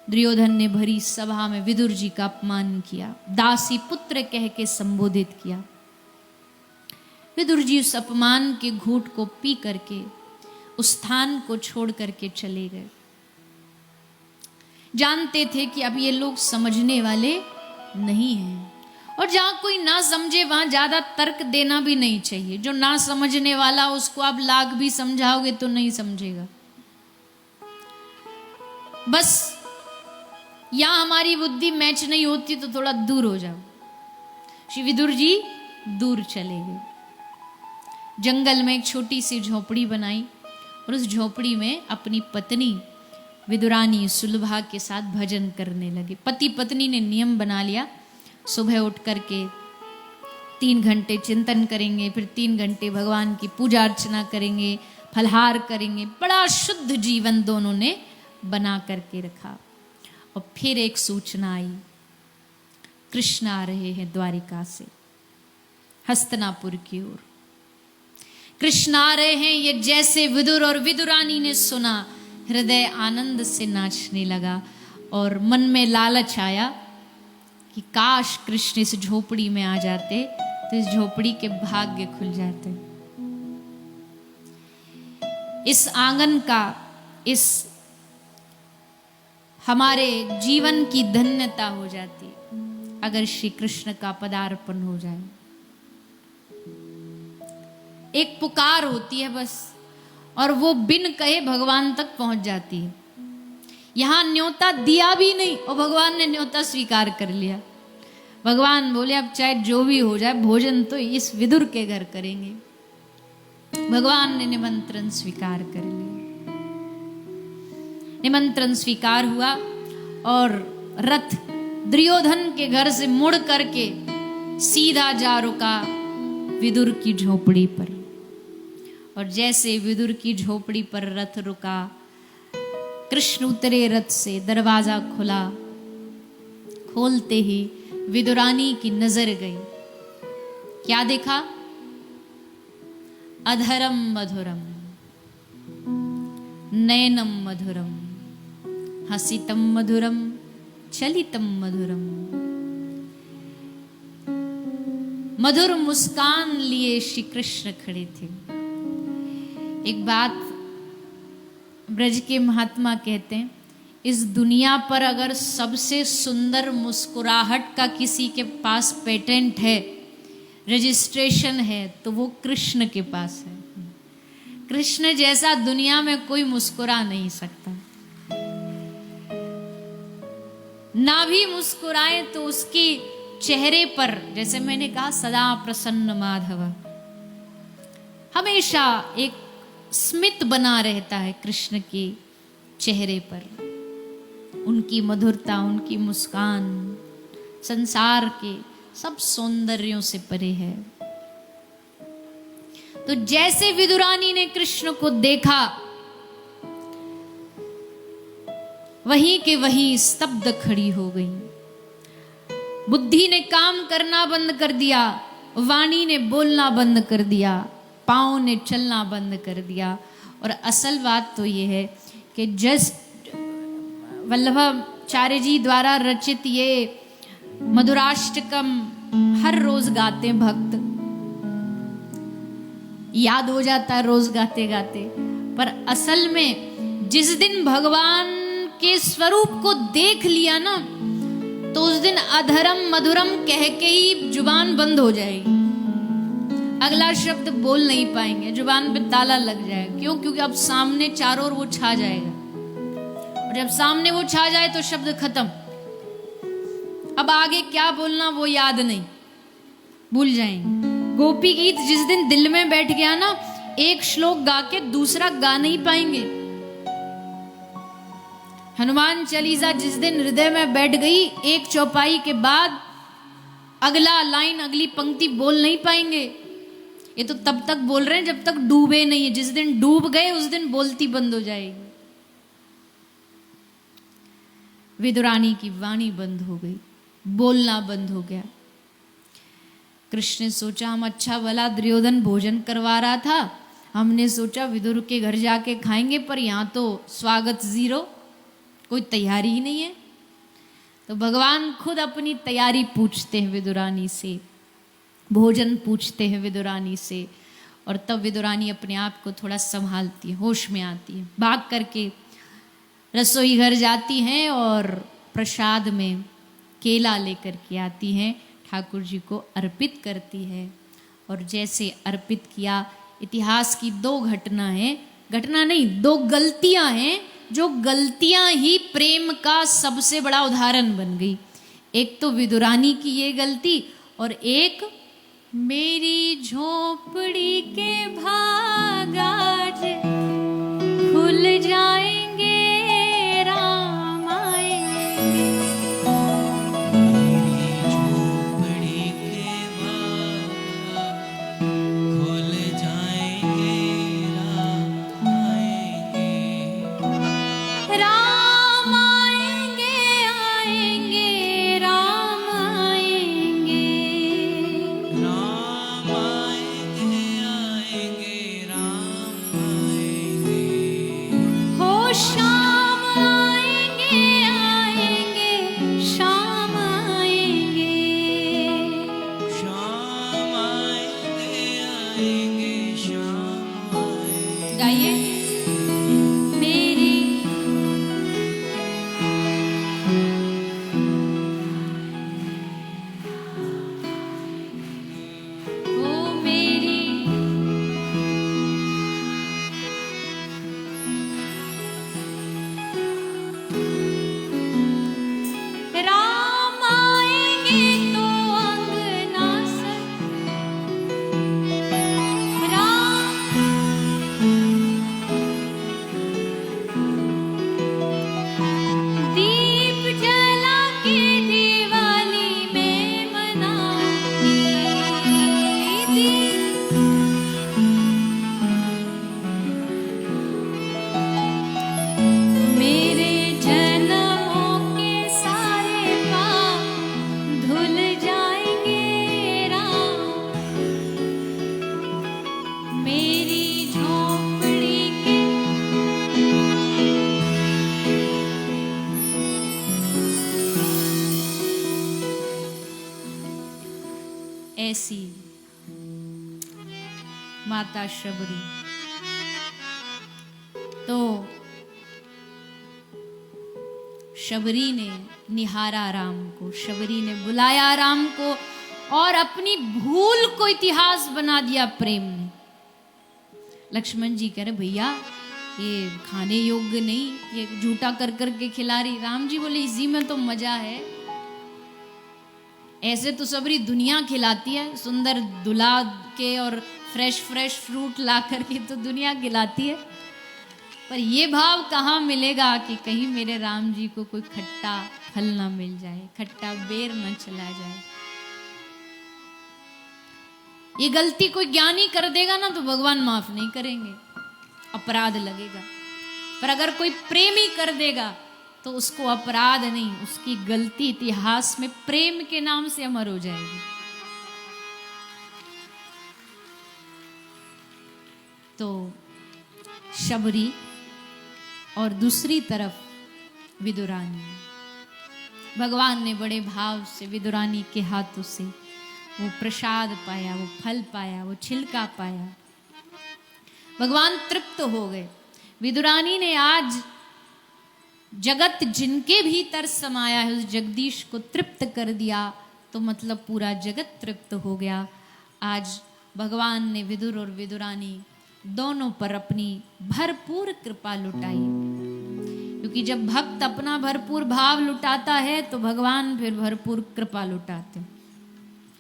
दुर्योधन ने भरी सभा में विदुर जी का अपमान किया, दासी पुत्र कह के संबोधित किया। विदुर जी उस अपमान के घूंट को पी करके उस स्थान को छोड़ करके चले गए। जानते थे कि अब ये लोग समझने वाले नहीं हैं, और जहां कोई ना समझे वहां ज्यादा तर्क देना भी नहीं चाहिए। जो ना समझने वाला उसको आप लाख भी समझाओगे तो नहीं समझेगा। बस यहां हमारी बुद्धि मैच नहीं होती तो थोड़ा दूर हो जाओ। श्री विदुर जी दूर चले गए। जंगल में एक छोटी सी झोपड़ी बनाई और उस झोपड़ी में अपनी पत्नी विदुरानी सुलभा के साथ भजन करने लगे। पति पत्नी ने नियम बना लिया, सुबह उठ करके 3 घंटे चिंतन करेंगे, फिर 3 घंटे भगवान की पूजा अर्चना करेंगे, फलहार करेंगे। बड़ा शुद्ध जीवन दोनों ने बना करके रखा। और फिर एक सूचना आई, कृष्ण आ रहे हैं द्वारिका से हस्तिनापुर की ओर। कृष्ण आ रहे हैं, ये जैसे विदुर और विदुरानी ने सुना, हृदय आनंद से नाचने लगा और मन में लालच आया कि काश कृष्ण इस झोपड़ी में आ जाते तो इस झोपड़ी के भाग्य खुल जाते, इस आंगन का, इस हमारे जीवन की धन्यता हो जाती अगर श्री कृष्ण का पदार्पण हो जाए। एक पुकार होती है बस, और वो बिन कहे भगवान तक पहुंच जाती है। यहां न्योता दिया भी नहीं और भगवान ने न्योता स्वीकार कर लिया। भगवान बोले अब चाहे जो भी हो जाए भोजन तो इस विदुर के घर करेंगे। भगवान ने निमंत्रण स्वीकार कर लिया। निमंत्रण स्वीकार हुआ और रथ दुर्योधन के घर से मुड़ करके सीधा जा रुका विदुर की झोपड़ी पर। और जैसे विदुर की झोपड़ी पर रथ रुका, कृष्ण उतरे रथ से, दरवाजा खुला। खोलते ही विदुरानी की नजर गई। क्या देखा? अधरम मधुरम, नयनम मधुरम, हसितम मधुरम, चलितम मधुरम। मधुर मुस्कान लिए श्री कृष्ण खड़े थे। एक बात ब्रज के महात्मा कहते हैं, इस दुनिया पर अगर सबसे सुंदर मुस्कुराहट का किसी के पास पेटेंट है, रजिस्ट्रेशन है, तो वो कृष्ण के पास है। कृष्ण जैसा दुनिया में कोई मुस्कुरा नहीं सकता। ना भी मुस्कुराए तो उसके चेहरे पर, जैसे मैंने कहा, सदा प्रसन्न माधव, हमेशा एक स्मित बना रहता है कृष्ण के चेहरे पर। उनकी मधुरता, उनकी मुस्कान संसार के सब सौंदर्यों से परे है। तो जैसे विदुरानी ने कृष्ण को देखा, वहीं के वहीं स्तब्ध खड़ी हो गई। बुद्धि ने काम करना बंद कर दिया, वाणी ने बोलना बंद कर दिया, पांव ने चलना बंद कर दिया। और असल बात तो ये है कि जस्ट वल्लभाचार्य जी द्वारा रचित ये मधुराष्टकम हर रोज गाते भक्त, याद हो जाता है रोज गाते गाते। पर असल में जिस दिन भगवान के स्वरूप को देख लिया ना, तो उस दिन अधरम मधुरम कह के ही जुबान बंद हो जाएगी। अगला शब्द बोल नहीं पाएंगे, जुबान पे ताला लग जाएगा। क्यों? क्योंकि अब सामने चारों ओर वो छा जाएगा, और जब सामने वो छा जाए तो शब्द खत्म। अब आगे क्या बोलना वो याद नहीं, भूल जाएंगे। गोपी गीत जिस दिन दिल में बैठ गया ना, एक श्लोक गा के दूसरा गा नहीं पाएंगे। हनुमान चालीसा जिस दिन हृदय में बैठ गई, एक चौपाई के बाद अगला लाइन, अगली पंक्ति बोल नहीं पाएंगे। ये तो तब तक बोल रहे हैं जब तक डूबे नहीं है। जिस दिन डूब गए उस दिन बोलती बंद हो जाएगी। विदुरानी की वाणी बंद हो गई, बोलना बंद हो गया। कृष्ण ने सोचा हम अच्छा भला दुर्योधन भोजन करवा रहा था, हमने सोचा विदुर के घर जाके खाएंगे, पर यहाँ तो स्वागत जीरो। कोई तैयारी ही नहीं है। तो भगवान खुद अपनी तैयारी पूछते हैं विदुरानी से, भोजन पूछते हैं विदुरानी से, और तब विदुरानी अपने आप को थोड़ा संभालती है, होश में आती है, भाग करके रसोई घर जाती हैं और प्रसाद में केला लेकर के आती हैं, ठाकुर जी को अर्पित करती है। और जैसे अर्पित किया, इतिहास की दो घटना है, घटना नहीं, दो गलतियां हैं, जो गलतियां ही प्रेम का सबसे बड़ा उदाहरण बन गई। एक तो विदुरानी की ये गलती, और एक मेरी झोपड़ी के भाग आज खुल जाएंगे राम आएंगे। मेरी झोपड़ी के भाग खुल जाएंगे राम आएंगे। राम आएंगे आएंगे राम आएंगे। राम आएंगे आएंगे राम आएंगे। हो शाम आएंगे आएंगे शाम आएंगे। शाम आएंगे आएंगे शाम आएंगे। गाइए। मेरी ओ मेरी राम आएंगे तो अंगना सज, राम दीप जला के दिवाली में मनाऊंगी। मेरे जन्मों के सारे पाप धुल जाएंगे राम। मेरी झोपड़ी के ऐसी माता शबरी तो शबरी ने निहारा राम को, शबरी ने बुलाया राम को, और अपनी भूल को इतिहास बना दिया प्रेम ने। लक्ष्मण जी कह रहे भैया ये खाने योग्य नहीं, ये झूठा कर कर के खिला रही। राम जी बोले इसी में तो मजा है, ऐसे तो सबरी दुनिया खिलाती है, सुंदर दुला के और फ्रेश फ्रेश फ्रूट ला करके तो दुनिया खिलाती है, पर ये भाव कहाँ मिलेगा कि कहीं मेरे राम जी को कोई खट्टा फल ना मिल जाए, खट्टा बेर न चला जाए। ये गलती कोई ज्ञानी कर देगा ना तो भगवान माफ नहीं करेंगे, अपराध लगेगा, पर अगर कोई प्रेमी कर देगा तो उसको अपराध नहीं, उसकी गलती इतिहास में प्रेम के नाम से अमर हो जाएगी। तो शबरी और दूसरी तरफ विदुरानी, भगवान ने बड़े भाव से विदुरानी के हाथों से वो प्रसाद पाया, वो फल पाया, वो छिलका पाया। भगवान तृप्त हो गए। विदुरानी ने आज जगत जिनके भीतर समाया है उस जगदीश को तृप्त कर दिया, तो मतलब पूरा जगत तृप्त हो गया। आज भगवान ने विदुर और विदुरानी दोनों पर अपनी भरपूर कृपा लुटाई, क्योंकि जब भक्त अपना भरपूर भाव लुटाता है तो भगवान फिर भरपूर कृपा लुटाते हैं।